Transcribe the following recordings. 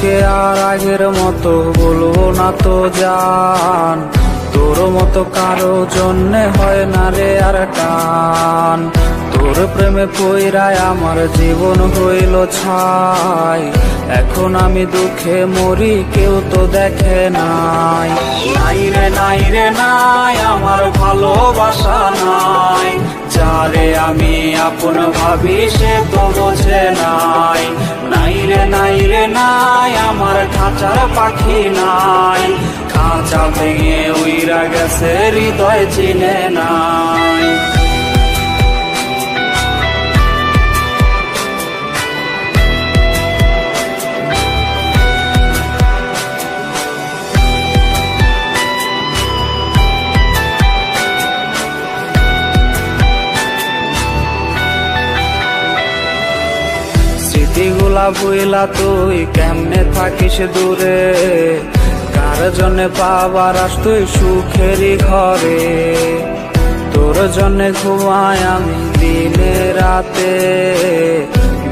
তোকে আর আগের মতো বলবো না তো জান, তোর মতো কারো জন্যে হয় না রে আর টান। তোর প্রেমে পইরায় আমার জীবন হইল ছাই, এখন আমি দুঃখে মরি কেউ তো দেখে নাই। নাই রে নাই রে নাই আমার ভালোবাসা নাই, যারে আমি আপন ভাবি সে তো বোঝে নাই। নাই রে নাই রে নাই আমার খাঁচার পাখি নাই, খাঁচা ভেঙে উইরা গেছে হৃদয় চিনে নাই। স্মৃতিগুলা ভুইলা তুই কেমনে থাকিস দূরে, কার জন্যে পাবার আস তুই সুখেরই ঘরে। তোর জন্যে ঘুমাই আমি দিনে রাতে,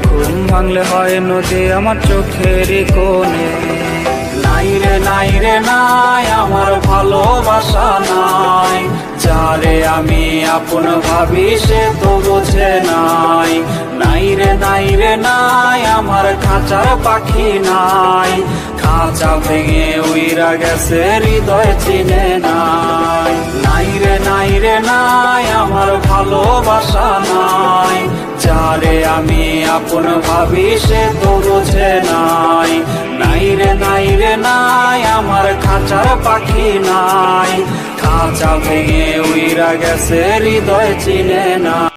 ঘুম ভাঙলে হয় নদী আমার চোখেরই কোণে। নাই রে নাই রে নাই আমার ভালোবাসা নাই, যারে আমি আপন ভাবি সে তো বোঝে নাই। নাই রে নাই রে নাই আমার খাঁচার পাখি নাই, খাঁচা ভেঙে উইরা গেছে হৃদয় চিনে নাই। নাই রে নাই রে নাই আমার ভালোবাসা নাই, যারে আমি আপন ভাবি সে তো বোঝে নাই। নাই রে নাই রে নাই আমার খাঁচার পাখি নাই, খাঁচা ভেঙে উইরা গেছে হৃদয় চিনে না।